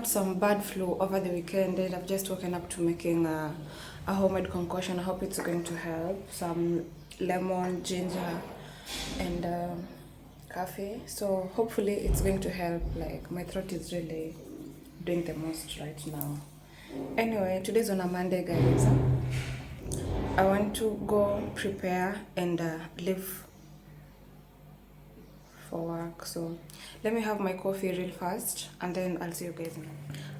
had some bad flu over the weekend and I've just woken up to making a homemade concoction. I hope it's going to help. Some lemon, ginger, and coffee. So hopefully it's going to help. Like, my throat is really doing the most right now. Anyway, today's on a Monday, guys. I want to go prepare and leave for work, so let me have my coffee real fast and then I'll see you guys now.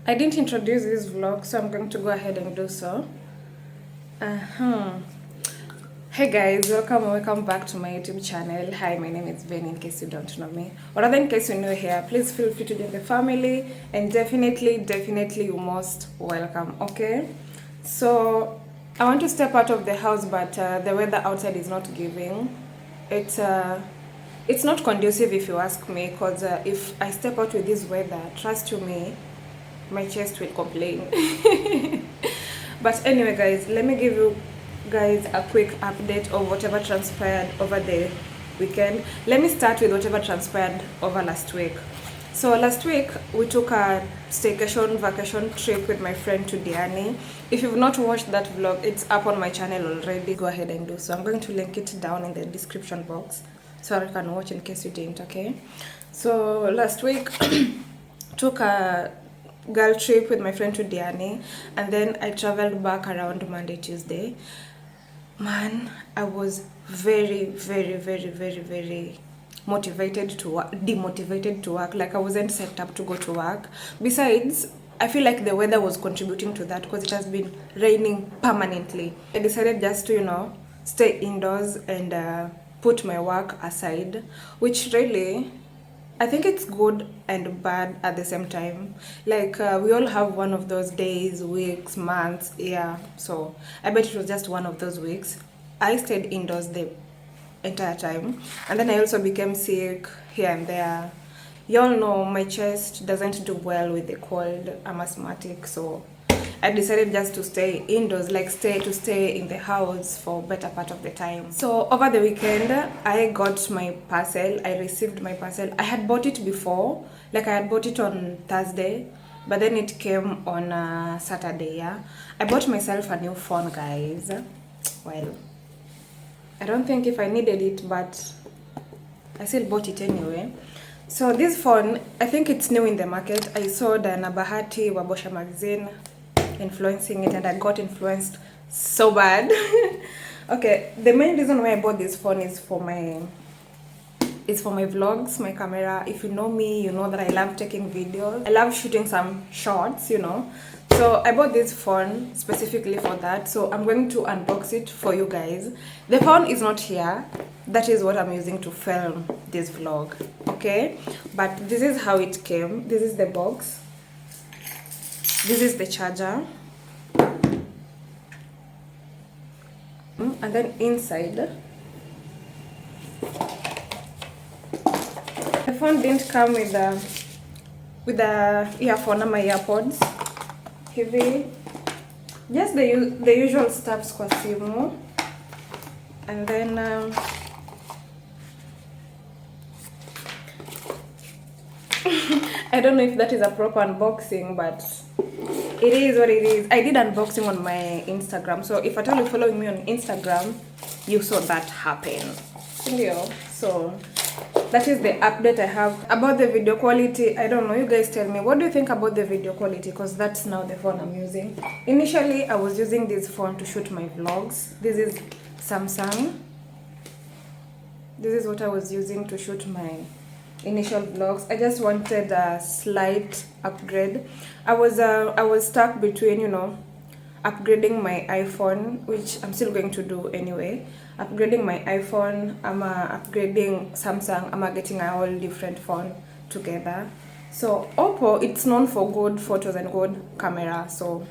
I didn't introduce this vlog, so I'm going to go ahead and do so. Hey guys, welcome back to my YouTube channel. Hi, my name is Ben, in case you don't know me, or rather in case you're new here. Please feel free to join the family, and definitely you're most welcome. Okay, so I want to step out of the house, but the weather outside is not giving. It's not conducive, if you ask me, because if I step out with this weather, trust you me, my chest will complain. But anyway, guys, let me give you guys a quick update of whatever transpired over the weekend. Let me start with whatever transpired over last week. So last week we took a staycation vacation trip with my friend to Diani. If you've not watched that vlog, it's up on my channel already. Go ahead and do so. I'm going to link it down in the description box so you can watch in case you didn't. Okay, so last week took a girl trip with my friend to Diani, and then I traveled back around Monday, Tuesday. Man, I was very motivated to work, demotivated to work. Like, I wasn't set up to go to work. Besides, I feel like the weather was contributing to that because it has been raining permanently. I decided just to, stay indoors and put my work aside, which really, I think it's good and bad at the same time. Like, we all have one of those days, weeks, months, yeah. So I bet it was just one of those weeks. I stayed indoors the entire time, and then I also became sick here and there. Y'all know my chest doesn't do well with the cold. I'm asthmatic, so I decided just to stay indoors, like stay in the house for better part of the time. So over the weekend, I got my parcel. I received my parcel. I had bought it before, like I had bought it on Thursday, but then it came on Saturday. Yeah, I bought myself a new phone, guys. Well, I don't think if I needed it, but I still bought it anyway. So this phone, I think it's new in the market. I saw Diana Bahati Wabosha magazine influencing it, and I got influenced so bad. Okay, the main reason why I bought this phone is for my vlogs, my camera. If you know me, you know that I love taking videos. I love shooting some shots, So I bought this phone specifically for that. So I'm going to unbox it for you guys. The phone is not here. That is what I'm using to film this vlog. Okay, but this is how it came. This is the box. This is the charger, and then inside, the phone didn't come with the earphone or my AirPods. Heavy, just the usual stuffs kwa simu, and then I don't know if that is a proper unboxing, but it is what it is. I did unboxing on my Instagram, so if at all you're following me on Instagram, you saw that happen. So that is the update I have. About the video quality, I don't know, you guys tell me, what do you think about the video quality? Because that's now the phone I'm using. Initially, I was using this phone to shoot my vlogs. This is Samsung. This is what I was using to shoot my initial vlogs. I just wanted a slight upgrade. I was stuck between, upgrading my iPhone, which I'm still going to do anyway. Upgrading my iPhone, I'm upgrading Samsung, I'm getting a whole different phone together. So Oppo, it's known for good photos and good camera, so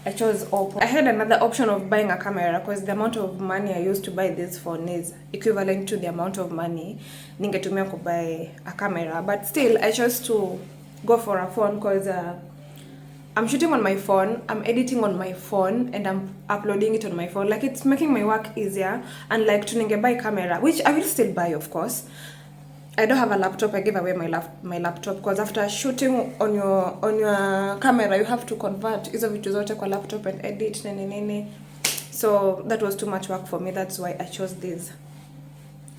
I chose Oppo. I had another option of buying a camera because the amount of money I used to buy this phone is equivalent to the amount of money ningetumia to buy a camera. But still, I chose to go for a phone because I'm shooting on my phone, I'm editing on my phone, and I'm uploading it on my phone. Like, it's making my work easier, unlike to buy camera, which I will still buy, of course. I don't have a laptop. I gave away my laptop because after shooting on your camera, you have to convert hizo vitu zote kwa laptop and edit nini. So that was too much work for me. That's why I chose this.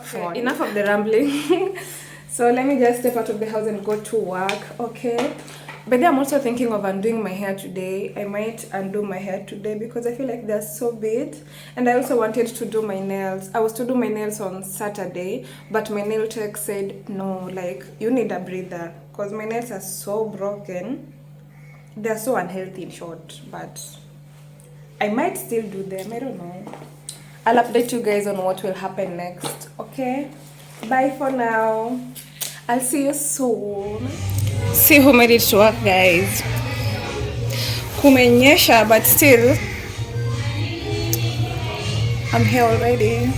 Okay, enough of the rambling. So let me just step out of the house and go to work. Okay. But then I'm also thinking of undoing my hair today. I might undo my hair today because I feel like they're so big. And I also wanted to do my nails. I was to do my nails on Saturday, but my nail tech said, no, like, you need a breather. Because my nails are so broken. They're so unhealthy in short. But I might still do them. I don't know. I'll update you guys on what will happen next. Okay? Bye for now. I'll see you soon. See who made it to work, guys. Kumenyesha, but still I'm here already.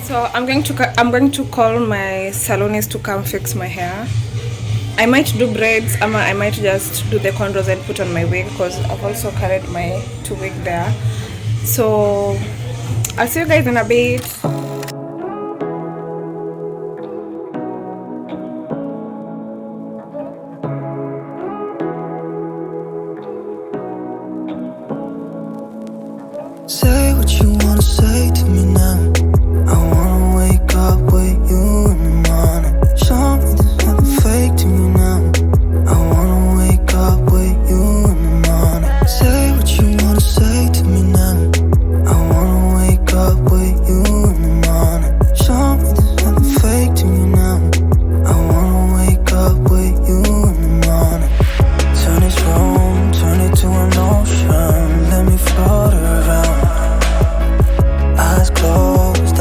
So I'm going to call my salonist to come fix my hair. I might do braids, I might just do the cornrows and put on my wig because I've also carried my 2 wig there. So I'll see you guys in a bit. Say what you wanna say to me now. I wanna wake up with you in the morning. Show me there's nothing fake to me now. I wanna wake up with you in the morning. Say what you wanna say to me now. I wanna wake up with you in the morning. Show me there's nothing fake to me now. I wanna wake up with you in the morning. Turn this room, turn it to an ocean. Let me float around. Eyes closed,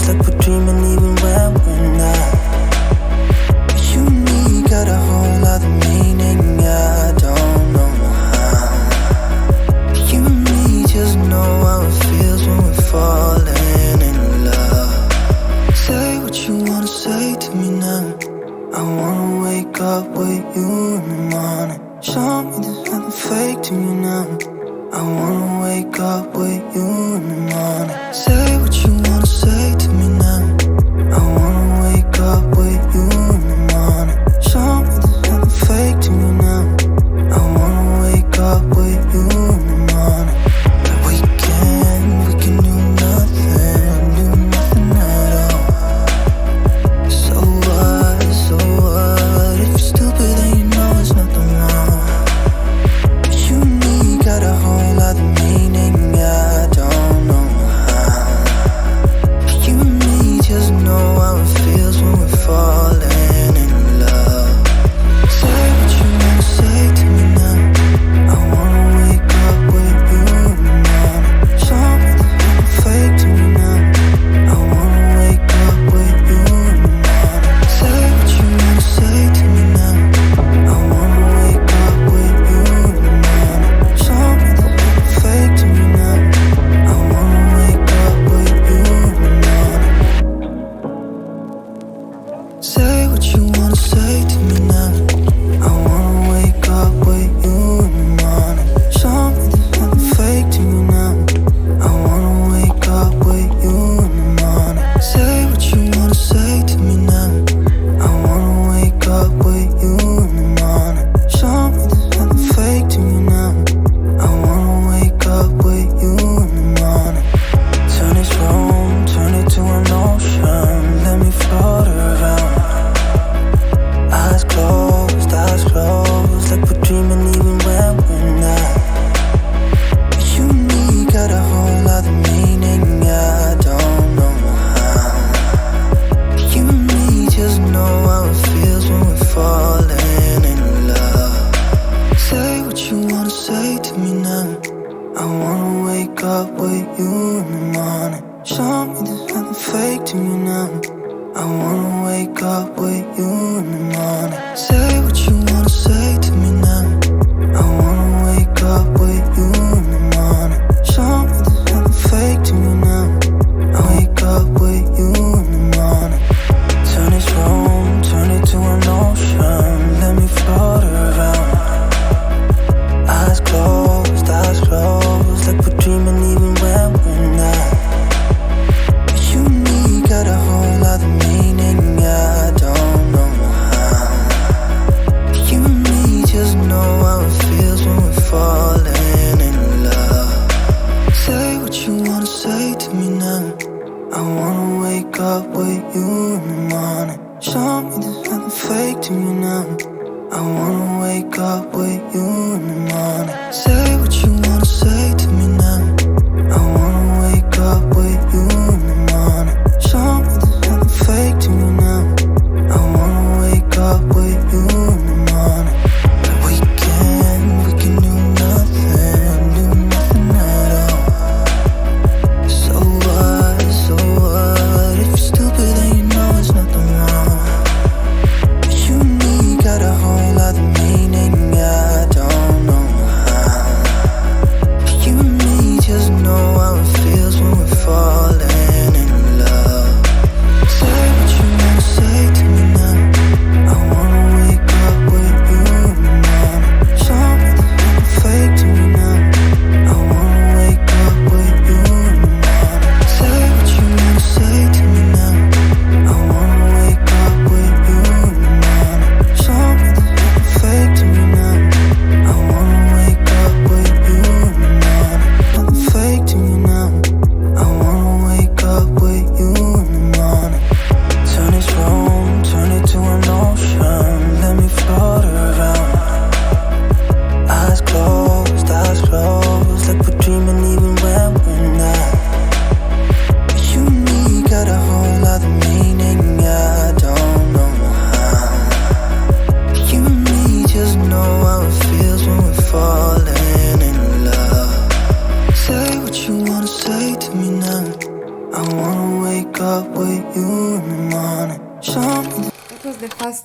like we're dreaming even when we're not. You and me got a whole other meaning, I don't know how. You and me just know how it feels when we're falling in love. Say what you wanna say to me now. I wanna wake up with you in the morning. Show me there's nothing fake to me now. I wanna wake up with you in the morning. Say what you wanna say to me now. I wanna wake up with you in the morning. Show me there's nothing fake to me now. I wanna wake up with you in the morning. We can do nothing at all. So what? If you're stupid then you know it's nothing wrong. You and me got a whole other meaning, I don't know how. You and me just know how it feels when we fall.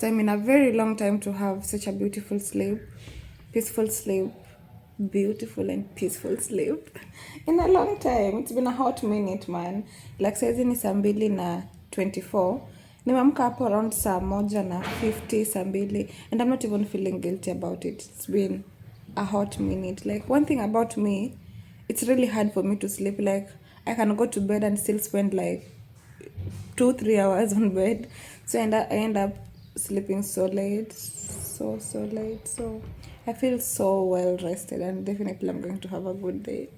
time in a very long time to have such a beautiful sleep, peaceful sleep, beautiful and peaceful sleep in a long time. It's been a hot minute, man. Like saizi ni saa mbili na 24. Nimeamka hapo around saa moja na 50, saa mbili, and I'm not even feeling guilty about it. It's been a hot minute. Like, one thing about me, it's really hard for me to sleep. Like, I can go to bed and still spend like 2-3 hours on bed, so I end up sleeping so late, so late. So I feel so well rested, and definitely I'm going to have a good day.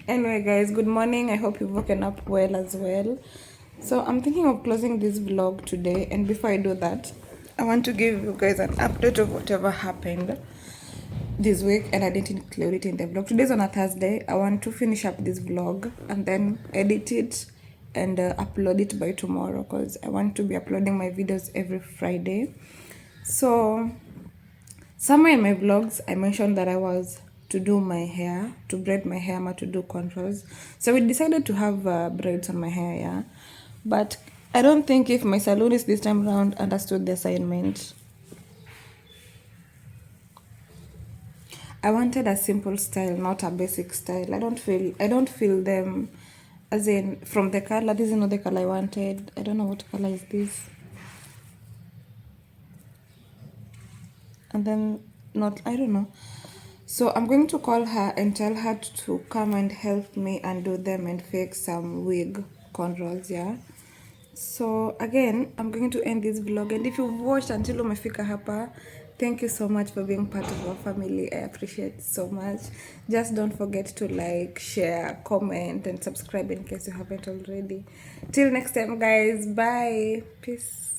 Anyway, guys, good morning. I hope you've woken up well as well. So I'm thinking of closing this vlog today, and before I do that, I want to give you guys an update of whatever happened this week, and I didn't include it in the vlog. Today's on a Thursday. I want to finish up this vlog and then edit it and upload it by tomorrow, because I want to be uploading my videos every Friday. So somewhere in my vlogs I mentioned that I was to do my hair, to braid my hair, or to do contours. So we decided to have braids on my hair, yeah. But I don't think if my salonist this time around understood the assignment. I wanted a simple style, not a basic style. I don't feel them, as in, from the color. This is not the color I wanted. I don't know what color is this. And then I don't know. So I'm going to call her and tell her to come and help me undo them and fix some wig cornrows, yeah. So again, I'm going to end this vlog, and if you've watched until umefika hapa, thank you so much for being part of our family. I appreciate it so much. Just don't forget to like, share, comment, and subscribe in case you haven't already. Till next time, guys. Bye. Peace.